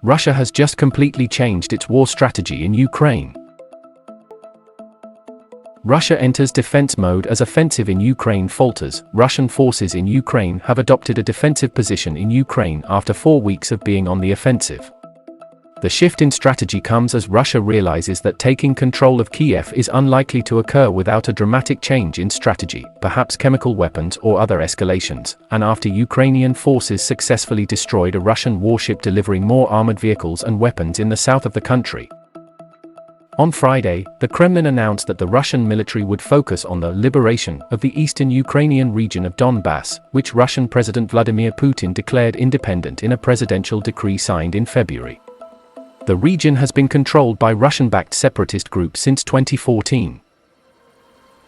Russia has just completely changed its war strategy in Ukraine. Russia enters defense mode as offensive in Ukraine falters. Russian forces in Ukraine have adopted a defensive position in Ukraine after 4 weeks of being on the offensive. The shift in strategy comes as Russia realizes that taking control of Kyiv is unlikely to occur without a dramatic change in strategy, perhaps chemical weapons or other escalations, and after Ukrainian forces successfully destroyed a Russian warship delivering more armored vehicles and weapons in the south of the country. On Friday, the Kremlin announced that the Russian military would focus on the liberation of the eastern Ukrainian region of Donbass, which Russian President Vladimir Putin declared independent in a presidential decree signed in February. The region has been controlled by Russian-backed separatist groups since 2014.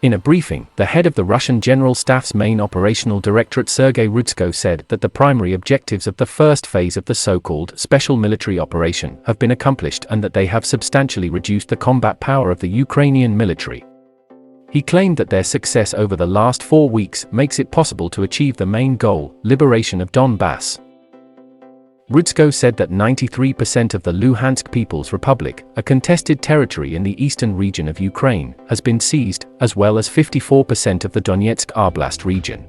In a briefing, the head of the Russian General Staff's main operational directorate Sergei Rudsko said that the primary objectives of the first phase of the so-called special military operation have been accomplished and that they have substantially reduced the combat power of the Ukrainian military. He claimed that their success over the last 4 weeks makes it possible to achieve the main goal, liberation of Donbass. Rudsko said that 93% of the Luhansk People's Republic, a contested territory in the eastern region of Ukraine, has been seized, as well as 54% of the Donetsk Oblast region.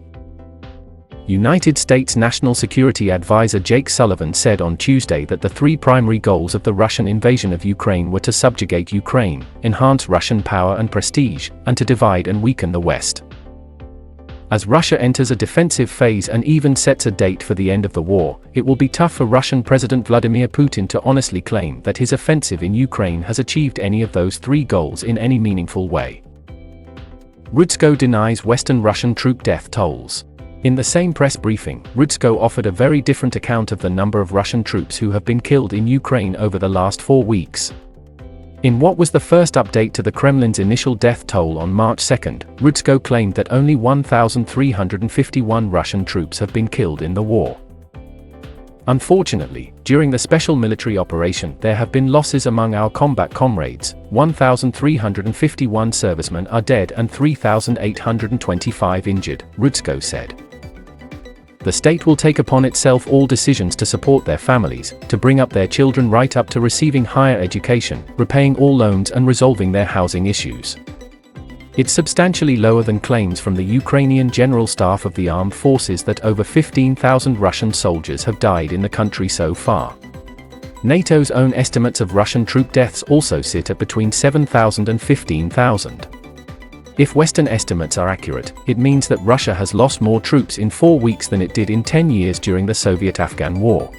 United States National Security Advisor Jake Sullivan said on Tuesday that the 3 primary goals of the Russian invasion of Ukraine were to subjugate Ukraine, enhance Russian power and prestige, and to divide and weaken the West. As Russia enters a defensive phase and even sets a date for the end of the war, it will be tough for Russian President Vladimir Putin to honestly claim that his offensive in Ukraine has achieved any of those 3 goals in any meaningful way. Rudsko denies Western Russian troop death tolls. In the same press briefing, Rudsko offered a very different account of the number of Russian troops who have been killed in Ukraine over the last 4 weeks. In what was the first update to the Kremlin's initial death toll on March 2, Rudsko claimed that only 1,351 Russian troops have been killed in the war. Unfortunately, during the special military operation there have been losses among our combat comrades. 1,351 servicemen are dead and 3,825 injured, Rudsko said. The state will take upon itself all decisions to support their families, to bring up their children right up to receiving higher education, repaying all loans and resolving their housing issues. It's substantially lower than claims from the Ukrainian General Staff of the Armed Forces that over 15,000 Russian soldiers have died in the country so far. NATO's own estimates of Russian troop deaths also sit at between 7,000 and 15,000. If Western estimates are accurate, it means that Russia has lost more troops in 4 weeks than it did in 10 years during the Soviet-Afghan War.